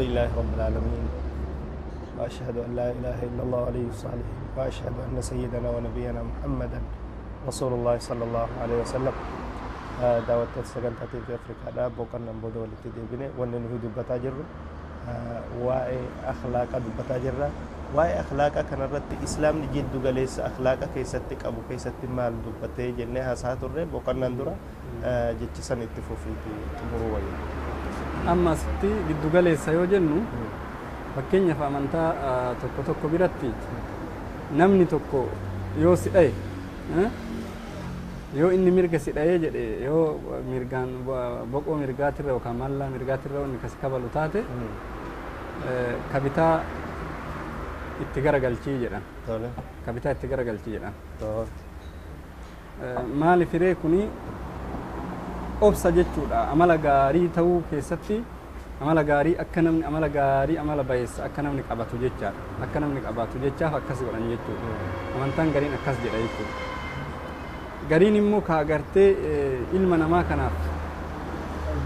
الحمد لله رب العالمين وأشهد أن لا إله إلا الله ولي الصالحين وأشهد أن سيدنا ونبينا محمدا رسول الله صلى الله عليه وسلم دعوة السجنتات في أفريقيا دا بوكنا نبودو لتدبينه وننهي دبتا جرو واي أخلاق دبتا جرا واي أخلاق كان رت إسلام جد جلس أخلاق كيستك أبو كيست مال دبته جنها ساتر بوكنا ندرا جتشسن اتفوفي تمروا أما ستي جد جلس يوجنو fakkeenya fa amantaa tokko tokko biratti namni tokko yoo sidhaye yoo inni mirga sidhaye jedhe yoo mirgaan boqoo mirgaatirra yookaan mallaa mirgaatirra inni kas kabalu taate kabitaa itti garagalchii jedhan kabitaa itti garagalchii jedhan maali firee kuni obsa jechuudha amala gaarii ta'uu keessatti amala gaarii akka namni amala gaarii amala bayeessa akka namni qabatu jechaadha akka namni qabatu jechaaf akkas godhan jechuudha amantaan gariin akkas jedha jechuudha gariin immoo ka agartee ilma namaa kanaaf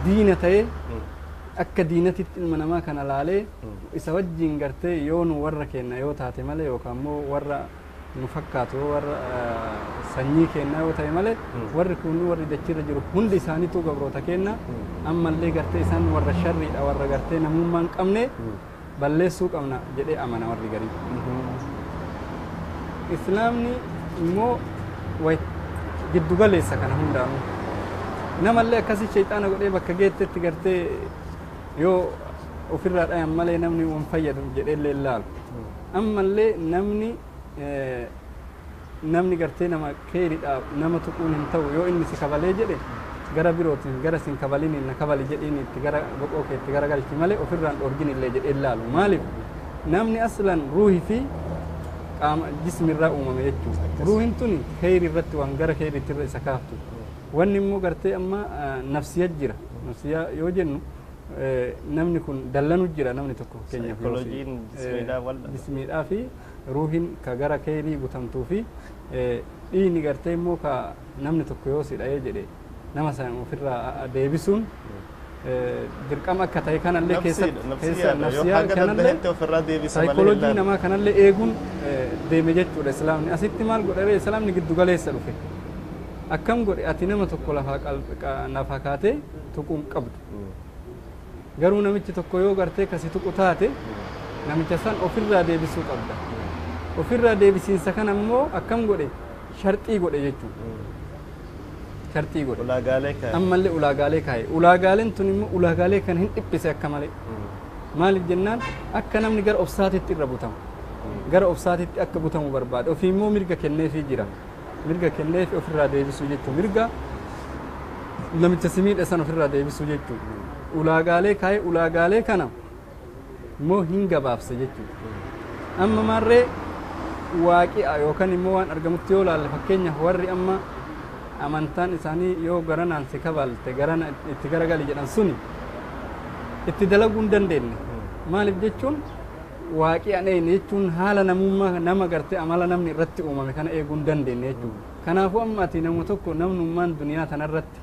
diina ta'e akka diinatitti ilma namaa kana laalee isa wajjin gartee yoo nu warra kenna yoo taate malee yookaan immoo warra nu fakkaatu warra sanyii kenna yoo ta'e malee warri kun warri dachirra jiru hundi isaaniitu gabroota kenna ammallee gartee isaan warra sharriidha warra gartee namummaan qabne balleessuu qabna jedhee amana warri garii islaamni immoo way giddu galeessa kana hundaa'u namallee akkasii shayxaana godhee bakka geettetti gartee yoo ofirraa dhayan malee namni waan fayyadu jedheellee ilaalu ammallee namni gartee nama keeridhaaf nama tuquun hin ta'u yoo inni si kabalee jedhe gara birootiin gara sin kabalin na kabali jedhiin itti gara boqoo kee itti gara galchi malee ofirraan dhorgin illee jedhee ilaalu maaliif namni aslan ruuhi fi qaama jismirraa uumame jechuudha ruuhin tuni keeri irratti waan gara keeriitti irra isa kaaftu wanni immoo gartee amma nafsiya jira nafsiya yoo jennu namni kun dallanu jira namni tokko keenyaaf jismiidhaa fi ruuhin ka gara keerii butamtuu fi dhiini gartee immoo ka namni tokko yoo sidha'ee jedhe nama san ofirraa deebisuun dirqama akka ta'e kanallee keessa nafsiyaa kanallee saayikooloojii namaa kanallee eeguun deeme jechuudha islaamni asitti maal godhe islaamni giddu galeessa dhufe akkam godhe ati nama tokko lafaa kaatee tuquun qabdu garuu namichi tokko yoo gartee kasi tuqu taate namicha san ofirraa deebisuu qabda ofirraa deebisiinsa kana immoo akkam godhe sharxii godhe jechuudha sharxii godhe ammallee ulaagaalee kaa'e ulaagaaleen tun immoo ulaagaalee kan hin dhiphise akka malee maaliif jennaan akka namni gara obsaatitti irra butamu gara obsaatitti akka butamu barbaada ofii immoo mirga kenneefii jira mirga kenneefi ofirraa deebisuu jechuudha mirga namicha simiidha san ofirraa deebisuu jechuudha ulaagaalee kaa'e ulaagaalee kana immoo hin gabaabse jechuudha amma marree waaqi'a yookaan immoo waan argamutti yoo laalle fakkeenyaaf warri amma amantaan isaanii yoo garanaan si kabalte garana itti garagali jedhan suni itti dalaguu hin dandeenye maaliif jechuun waaqi'a dhayne jechuun haala namummaa nama gartee amala namni irratti uumame kana eeguu hin dandeenye jechuudha kanaafuu amma ati nama tokko namnummaan duniyaa tanarratti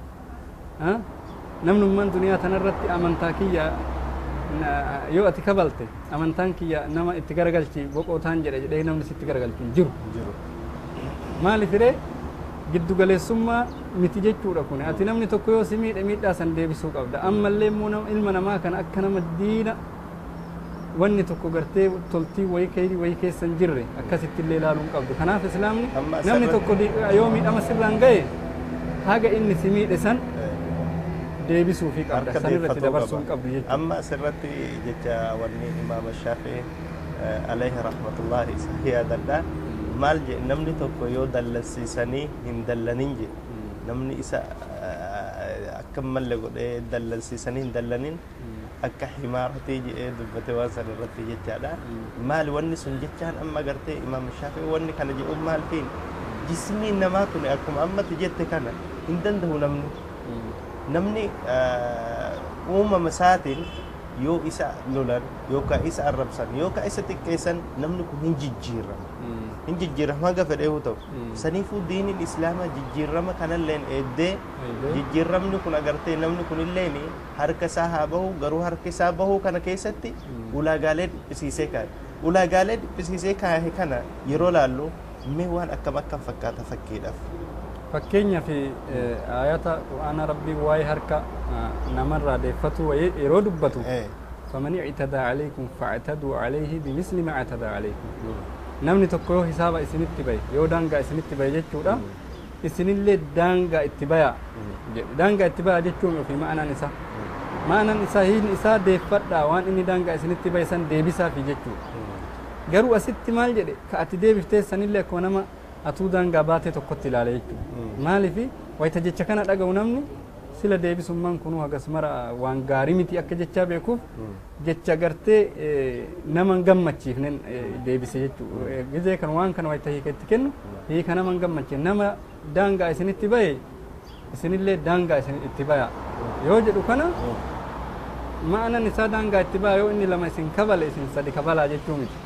namnummaan duniyaa tanarratti amantaa kiyya yoo ati kabalte amantaan kiyya nama itti garagalchi boqootaan jedhee namni sitti garagalchu hin jiru maaliif ree giddu galeessummaa miti jechuudha kun ati namni tokko yoo si miidhe miidhaa san deebisuu qabda ammallee immoo ilma namaa kana akka nama diina wanni tokko gartee toltii wayii keessa hin jirre akkasitti illee ilaaluu hin qabdu kanaaf islaamni namni tokko yoo miidhama sirraan ga'e haga inni si miidhe san deebisuu fi qabda san irratti dabarsuu hin qabdu jechuudha amma asirratti jecha wanni imaam Shaafi'i alayhi rahmatullahi yaadadha maal je namni tokko yoo dallansiisanii hin dallanin je namni isa akka malle godhee dallansiisanii hin dallanin akka himaaratii jedhee dubbate waan san irratti jechaadha maal wanni sun jechaan amma gartee imaam Shaafi'i wanni kana jedhu maal fiin jismiin namaa kun akkuma ammatti jette kana hin danda'u namni uumama isaatiin yoo isa lolan yookaan isa arrabsan yookaan isa xiqqeessan namni kun hin jijjiirama haga fedhee haa ta'u saniifuu diiniin islaamaa jijjiirama kanalleen eeddee jijjiiramni kun agartee namni kunilleen harka isaa haa bahu garuu harka isaa bahuu kana keessatti ulaagaalee dhiphisiisee kaa'e ulaagaalee dhiphisiisee kaa'e kana yeroo laallu mee waan akkam fakkaata fakkiidhaaf. Fakkeenyaaf ayata qur'aana rabbii waa'ee harka namarraa deeffatu yeroo dubbatu faman i'tadaa alaykum fa'taduu alayhi bimisli ma i'tadaa alaykum namni tokko yoo hisaaba isinitti bahe yoo daangaa isinitti bahe jechuudha isinillee daangaa itti baya daangaa itti baya jechuun ofii ma'anaan isaa hiikni isaa deeffadhaa waan inni daangaa isinitti bahe san deebisaafi jechuudha garuu asitti maal jedhe ka ati deebiftee sanillee akkuma nama atuu daangaa baatee tokkotti ilaale jechuudha maaliifi wayita jecha kana dhaga'u namni sila deebisummaan kunu hagas mara waan gaarii miti akka jechaa beekuuf jecha gartee nama hin gammachiifne deebise jechuudha gizee kan waan kana wayita hiika itti kennu hiika nama hin gammachiifne nama daangaa isinitti bahe isinillee daangaa itti baya yoo jedhu kana ma'anaan isaa daangaa itti baya yoo inni lama isin kabale isin sadi kabalaa jechuu miti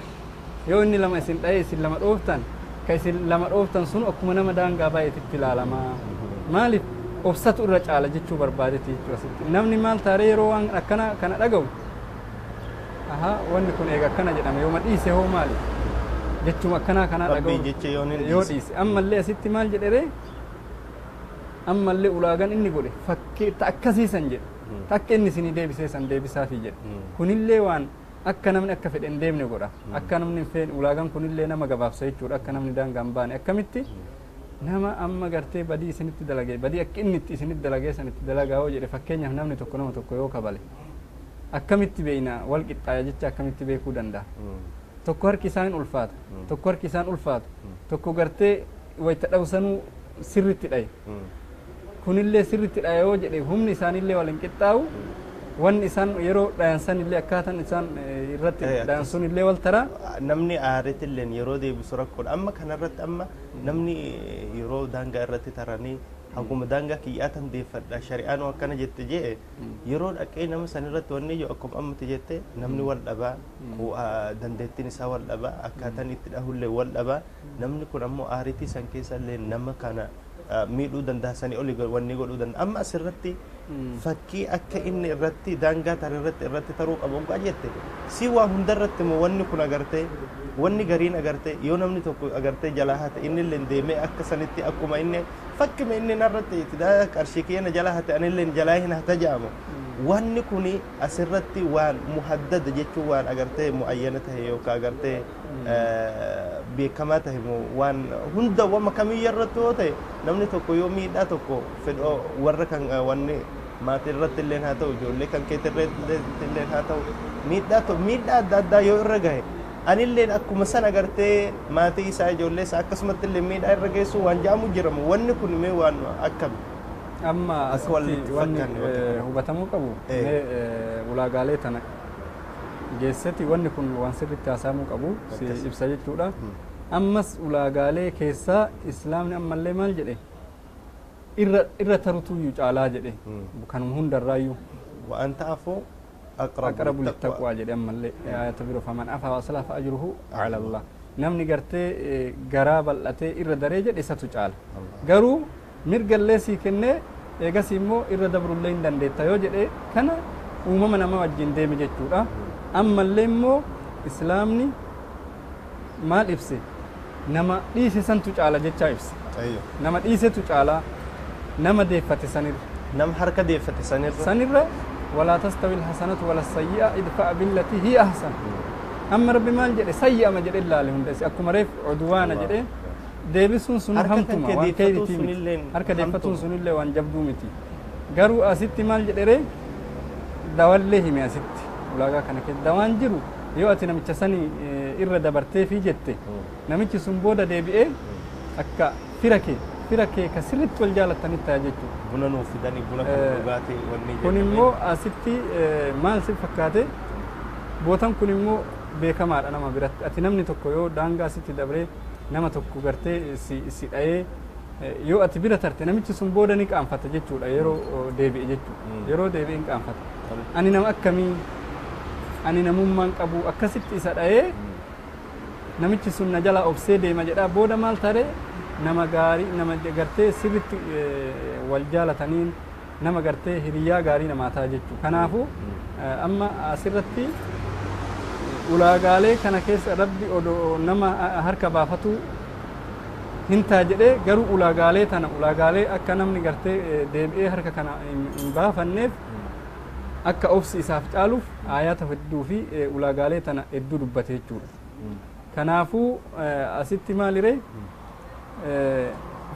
yoo inni lama isin dhaye isin lama dhooftan ka isin lama dhooftan sun akkuma nama daangaa baay'eetitti ilaalama maaliif obsatu irra caala jechuu barbaadeeti jechuu asitti namni maal taaree yeroo waan akkana kana dhaga'u wanni kun eega akkana jedhame yoo madhiise hoo maali jechuma akkanaa kana dhaga'u yoo dhiise ammallee asitti maal jedhere ammallee ulaagaan inni godhe fakkii akkasiisan jedhe takka inni isinii deebisee san deebisaafi jedhe kunillee waan akka namni akka fedhe hin deemne godha akka namni hin feene ulaagaan kunillee nama gabaabsa jechuudha akka namni daangaa hin baane akkamitti nama amma gartee badii isinitti dalagee badii akka inni itti isinitti dalagee sanitti dalagaa yoo jedhe fakkeenyaaf namni tokko nama tokko yoo kabale akkamitti beeyna wal qixxaaya jecha akkamitti beekuu danda'a tokko harki isaan ulfaata tokko harki isaan ulfaatu tokko gartee wayita dhawsanuu sirritti dhaye kunillee sirritti dhaye yoo jedhe humni isaanillee wal hin qixxaawu wanni isaan yeroo dhayansan illee akkaataan isaan irratti dhayansun illee wal taraa namni aaretilleen yeroo deebisu rakkoodha amma kanarratti amma namni yeroo daangaa irratti taranii hanguma daangaa kiyyaatan deeffadha shari'aan akkana jette jee yeroo dhaqee nama san irratti wanni yoo akkuma ammatti jette namni wal dhabaa dandeettiin isaa wal dhabaa akkaataan itti dhahullee wal dhabaa namni kun ammoo aaretii san keessallee nama kana miidhuu danda'a sanii oli wanni godhuu danda'a amma asirratti fakkii akka inni irratti daangaa tar irratti taruu qabu gaa jette si waa hundarratti moo wanni kun agartee wanni gariin agartee yoo namni tokko agartee jalaa hate inni illee deemee akka sanitti akkuma inni fakkima inni narratti itti qarshii keenya jalaa hate anillee jalaa hin hata jaamu wanni kuni asirratti waan muhaddada jechuun waan agartee muayyana tahe yookaan agartee beekamaa tahe waan hunda wama kamiyyuu irratti yoo ta'e namni tokko yoo miidhaa tokko fedhoo warra kan wanni maatii irratti illee haa ta'u ijoollee kan keetti irratti illee haa ta'u miidhaa adda addaa yoo irra gahe anillee akkuma san agartee maatii isaa ijoollee isaa akkasumatti illee miidhaa irra geessu waan jaamu jiramu wanni kun mee waan akkami amma asitti wanni hubatamuu qabu ulaagaalee tana geessati wanni kun waan sirritti haasaamuu qabu si ibsa jechuudha ammas ulaagaalee keessaa islaamni ammallee maal jedhe irra tarutuyyuu caalaa jedhe kanuma hundarraayyuu waan ta'aafuu aqrabu littaqwaa jedhe ammallee ayata biroo faman afaa wasalaa fa ajruhu ala allah namni gartee garaa bal'atee irra daree jedhe isatu caala garuu mirgallee sii kennee eegas immoo irra dabrullee hin dandeetta yoo jedhe kana uumama nama wajjin deeme jechuudha ammallee immoo islaamni maal ibse nama dhiise santu caala jechaa ibse nama dhiisetu caala nama deeffate sanirra nama harka deeffate sanirra ولا تستوي الحسنة ولا السيئة ادفع بالتي هي أحسن أما ربي مال جدي سيئة ما جدي الله لهم دس أكو مريف عدوانا جدي deebisuun sun hamtuma waan keeyitii miti harka deeffatuun sunillee waan jabduu miti garuu asitti maal jedhere dawallee hime asitti ulaagaa kana keessa dawaan jiru yoo ati namicha sanii irra dabartee fi jette namichi sun booda deebi'ee akka fira kee ka sirritti wal jaalatanitti ta'a jechuudha. Buna nuuf fidanii buna kan dhugaatii wanni jedhame. Kun immoo asitti maal si fakkaate bootan kun immoo beekamaadha nama biratti ati namni tokko yoo daangaa asitti dabree nama tokko gartee si dha'ee yoo ati bira tarte namichi sun booda ni qaanfata jechuudha yeroo deebi'e jechuudha yeroo deebi'e ni qaanfata ani nama akkamii ani namummaan qabu akkasitti isa dha'ee namichi sun na jala obsee deema jedha booda maal tare nama gaarii nama gartee sirritti wal jaalataniin nama gartee hiriyaa gaarii namaa ta'a jechuu kanaafu amma asirratti ulaagaalee kana keessa rabbi odoo nama harka baafatu hintaa jedhee garuu ulaagaalee tana ulaagaalee akka namni gartee deebi'ee harka kana hin baafanneef akka obsi isaaf caaluuf ayata hedduu fi ulaagaalee tana hedduu dubbate jechuudha. Kanaafuu asitti maalire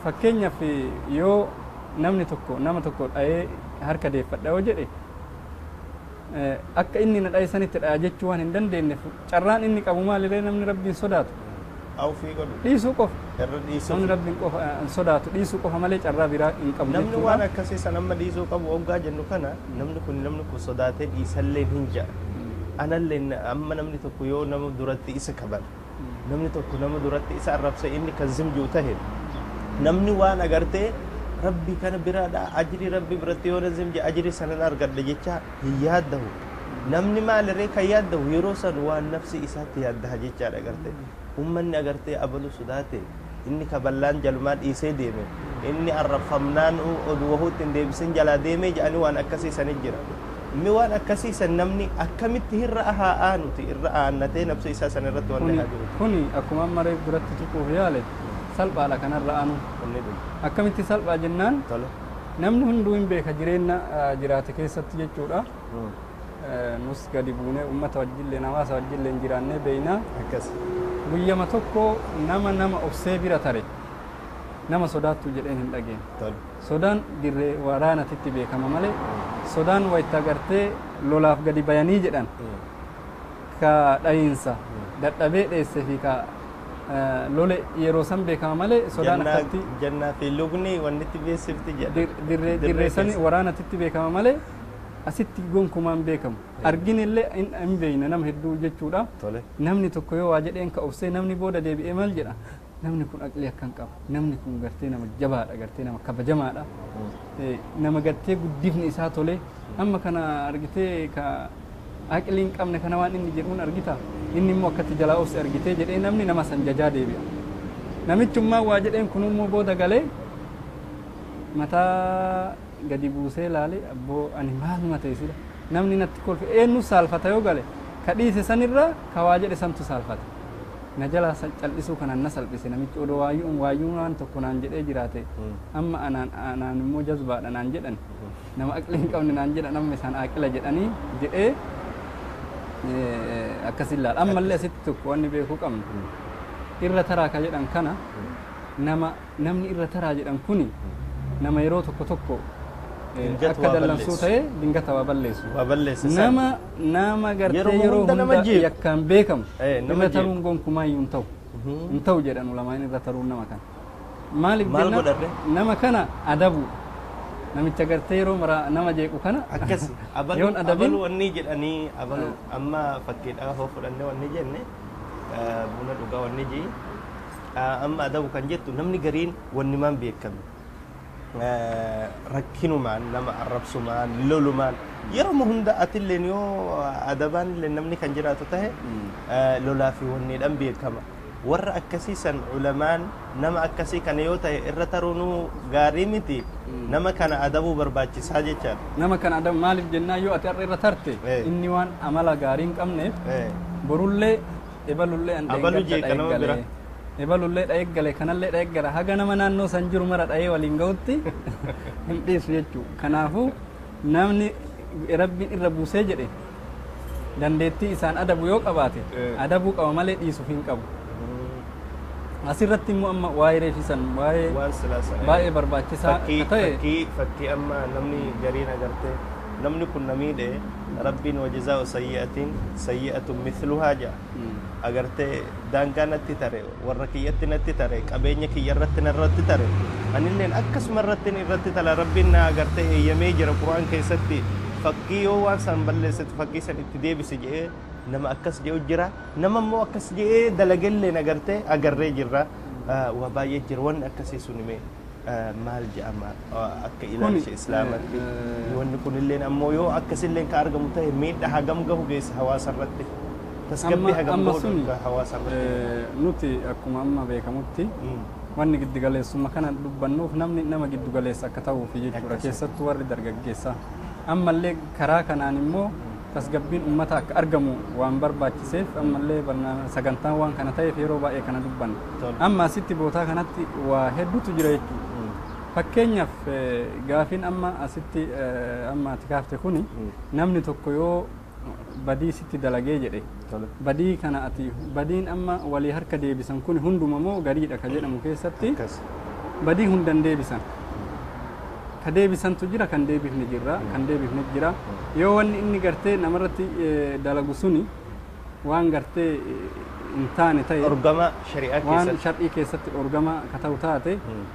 fakkeenyaaf yoo namni tokko nama tokko dha'ee harka deeffadha yoo jedhe akka inni na dha'e sanitti dha'a jechuu waan hin dandeenyeef carraan inni qabu maalire namni rabbiin sodaatu dhiisuu qofa namni rabbiin qofa sodaatu dhiisuu qofa malee carraa biraa hin qabu namni waan akkasii san amma dhiisuu qabu oggaa jennu kana namni kun sodaatee dhiisallee hin ja'a anallee amma namni tokko yoo nama duratti isa kabala namni tokko nama duratti isa arrabsa inni kan zimjuu tahe namni waan agartee rabbi kana biraadha ajri rabbi biratti yoo zimje ajri sanan argadha jecha hin yaaddahu namni maalirree kan yaaddahu yeroo san waan nafsi isaatti yaaddaha jechaadha agartee ummanni agartee abalu sodaate inni kaballaan jalumaa dhiisee deeme inni arrafamnaan oduwahuutti hin deebisin jalaa deemee jedhanii waan akkasii sanit jira mi waan akkasii san namni akkamitti hirra ahaa nuti irra aannatee nafsa isaa san irratti waan dhahaa jiru kuni akkuma maree duratti tuquuf yaale salphaadha kanarra aanu akkamitti salphaa jennaan namni hunduu hin beeka jireenya jiraate keessatti jechuudha nus gadi buunee ummata wajjillee hawaasa wajjillee hin jiraannee beeynaa akkas guyyama tokko nama obsee bira tare nama sodaattu jedheen hin dhageen sodaan dirree waraanatitti beekama malee sodaan wayita agartee lolaaf gadi bayanii jedhan ka dhayiinsa dadhabee dheesse fi ka lole yeroo san beekama malee sodaan akkatti jannaa fi lugni wannitti beessifti jedha dirree sani waraanatitti beekama malee asitti gonkumaan beekamu arginillee hin beeyne nama hedduu jechuudha namni tokko yoo waa jedheen ka obsee namni booda deebi'ee maal jedha namni kun aqli akkan qaba namni kun gartee nama jabaadha gartee nama kabajamaadha nama gartee guddifni isaa tole amma kana argitee ka aqli hin qabne kana waan inni jedhuun argita inni immoo akkatti jalaa obse argitee jedhee namni nama san jajaa deebi'a namichummaa waa jedheen kunummoo booda galee mataa gadi buusee laale abboo ani maaluma ta'e sila namni natti kolfe eenyu saalfata yoo gale ka dhiise sanirra ka waa jedhe santu saalfata na jalaa cal'isuu kanaan na salphise namichi odoo waayyuun waan tokko naan jedhee jiraate amma anaan immoo jazbaadha naan jedhan nama aqli hin qabne naan jedhan amma isaan aqila jedhanii jedhee akkasin laal ammallee asitti tokko wanni beekuu qabnu irra taraa ka jedhan kana namni irra taraa jedhan kuni nama yeroo tokko akka dallansuu ta'e dingata waa balleessu nama gartee yeroo hunda yakkaan beekamu irra taruun gonkumaayyuu hin ta'u jedhan ulamaan irra taruun nama kana maaliif jenna nama kana adabu namicha gartee yeroo mara nama jeequ kana akkas abalu wanni jedhanii abalu amma fakkiidhaa hoo fudhanne wanni jenne buna dhugaa wanni jee amma adabu kan jettu namni gariin wanni maan beekame rakkinumaan nama arrabsumaan lolumaan yeroo hunda atilleen yoo adabaan illee namni kan jiraatu tahe lolaa fi wanniidhaan beekama warra akkasii san ulamaan nama akkasii kana yoo tahe irra taruunuu gaarii miti nama kana adabuu barbaachisaa jechaadha nama kana adabu maaliif jennaa yoo ati irra tarte inni waan amala gaarii hin qabneef borullee ebalullee abalu jeeqa nama bira ebalullee dhaeggale kanallee dhaeggara haga nama naannoo san jiru mara dha'ee waliin ga'utti hin dhiisu jechuu kanaafuu namni rabbiin irra buusee jedhe dandeettii isaan adabu yoo qabaate adabuu qaba malee dhiisuuf hin qabu asirratti immoo amma waa'ee reefisan baay'ee barbaachisaa ta'e fakkii amma namni gariin agartee namni kun namiidhe rabbiin wajazaa'u sayyi'atun mithluhaa ja'a agartee daangaa natti tare warra kiyyatti natti tare qabeenya kiyya irratti tare anilleen akkasuma irratti tala rabbiin na agartee eeyyamee jira quraan keessatti fakkii yoo waan san balleessitu fakkii san itti deebisi jedhee nama akkas jedhu jira nama immoo akkas jedhee dalagalleen agartee agarree jirra waa baay'ee jira wanni akkasii sun himee maal jedhama akka ilaalcha islaamatti wanni kunilleen ammoo yoo akkasilleen ka argamu ta'e miidha hagam gahu geessa hawaasa irratti tasgabbii hagam gahu hawaasa irratti nuti akkuma amma beekamutti wanni giddu galeessummaa kana dubbannuuf namni nama giddu galeessa akka ta'uuf jechuudha keessattuu warri dargaggeessaa ammallee karaa kanaan immoo tasgabbiin ummata akka argamu waan barbaachiseef ammallee sagantaan waan kana ta'eef yeroo baay'ee kana dubbanna amma asitti bootaa kanatti waa hedduutu jira jechuudha fakkeenyaaf gaafiin amma asitti amma ati kaafte kuni namni tokko yoo badii sitti dalagee jedhe badii kana ati badiin amma walii harka deebisan kun hunduma moo gariidha ka jedhamu keessatti badii hundan deebisan ka deebisantu jira kan deebifne jira yoo wanni inni gartee namarratti dalagu suni waan gartee intaane ta'e orgama shari'aa waan keessatti shar'ii keessatti orgama ka ta'u taate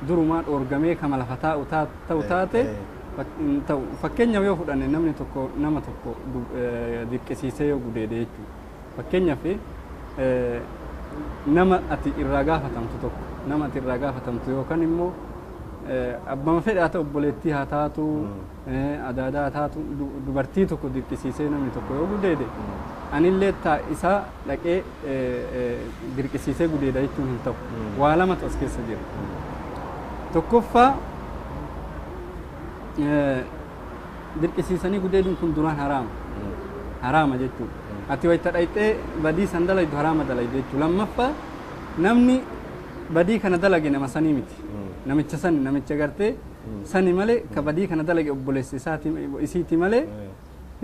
durumaa orgamee kama lafa ta'u taate ta'u fakkeenyaaf yoo fudhanne namni tokko nama tokko dirqisiisee yoo gudeede jechuudha fakkeenyaaf nama ati irraa gaafatamtu yookaan immoo abbama fedhe haa ta'u obboleettii haa taatu adaadaa haa taatu dubartii tokko dirqisiisee namni tokko yoo gudeede anillee isaa dhaqee dirqisiisee gudeeda jechuun hin ta'u waa lamatu as keessa jira tokkoffaa dirqisiisanii gudeeduun kun duraan haraama jechuudha ati wayita dhayxee badii san dalaydu haraama dalaydu jechuudha lammaffaa namni badii kana dalage nama sanii miti namicha gartee sani malee ka badii kana dalage obboleessi isiiti malee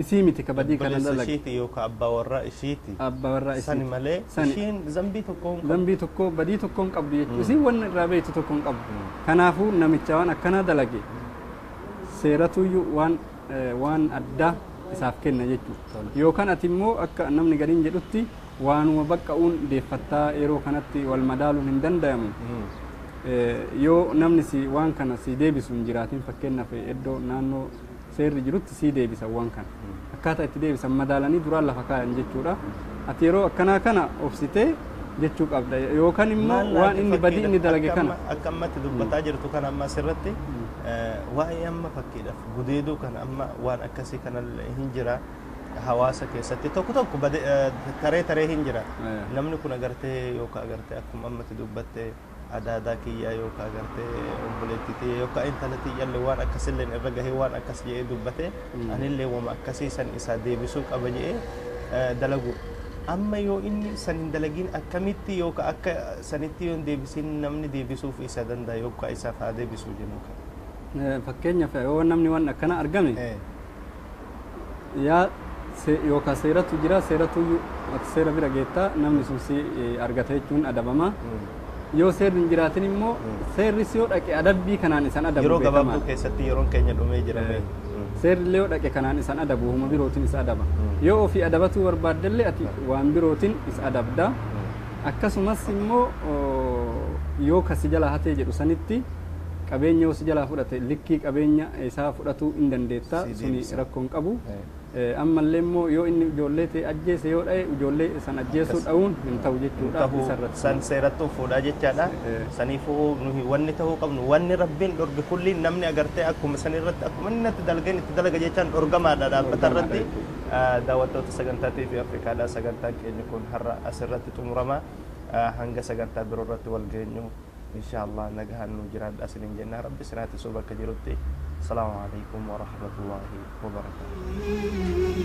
isii miti ka badii kana dalage isiiti yookaan abbaa warraa isiiti sani malee ishiin zambii tokko badii tokko hin qabdu jechuudha isiin waan irraa beektu tokko hin qabdu kanaafuu namicha waan akkanaa dalage seeratuyyuu waan addaa isaaf kenna jechuudha yookaan ati immoo akka namni gariin jedhutti waanuma baqqa'uun deeffattaa yeroo kanatti wal madaaluun hin danda'amu yoo namni si waan kana si deebisu hin jiraatin fakkeenyaaf iddoo naannoo seerri jirutti si deebisa waan kana akkaataa itti deebisan madaalanii duraan lafa kaayan jechuudha ati yeroo akkanaa kana obsitee jechuu qabda yookaan immoo waan inni badii inni dalage kana akka ammatti dubbataa jirtu kana amma asirratti waa'ee amma fakkiidhaaf gudeeduu kana amma waan akkasii kana hin jira hawaasa keessatti tokko taree hin jira namni kun agartee yookaan agartee akkuma ammatti dubbatte adaadaa kiyyaa yookaan agartee obboleettii tiyya yookaan intala tiyyallee waan akkasillee irra gahee waan akkas jedhee dubbate anillee wama akkasii san isaa deebisuu qaba jedhee dalagu amma yoo inni san hin dalagin akkamitti yookaan akka sanitti yoo hin deebisin namni deebisuuf isa danda'a yookaan isaaf haa deebisuu jennu kana fakkeenyaaf yoo namni waan akkana argame yaa yookaan seeratu jira seeratu seera bira geettaa namni sun si argata jechuun adabama yoo seerri hin jiraatin immoo seerri si yoo dhaqe adabbii kanaan isan adabu yeroo gabaabduu keessatti yeroon keenya dhumee jirame seerri illee yoo dhaqe kanaan isan adabu huma birootiin isa adaba yoo ofii adabatuu barbaaddellee ati waan birootiin isa adabda akkasumas immoo yoo kasi jalaa hatee jedhu sanitti qabeenya yoo si jalaa fudhate likkii qabeenya isaa fudhatuu hin dandeetta suni rakkoon qabu ammallee immoo yoo inni ijoollee ta'e ajjeese yoo dha'e ijoollee san ajjeesuu dha'uun hin ta'u jechuudha isarratti san seerattuu fuudhaa jechaadha saniifuu nuhi wanni ta'uu qabnu wanni rabbiin dhorge kulli namni agartee akkuma san irratti akkuma inni itti dalageen itti dalaga jechaan dhorgamaadha dhaabbata irratti daawwattoota sagantaa TV Afrikaadhaa sagantaan keenya kun har'a asirratti xumurama hanga sagantaa biroo irratti wal geenyu inshallah nagahan nu jiraadha isiniin jenna rabbi sinaati soo bakka jirutti السلام عليكم ورحمة الله وبركاته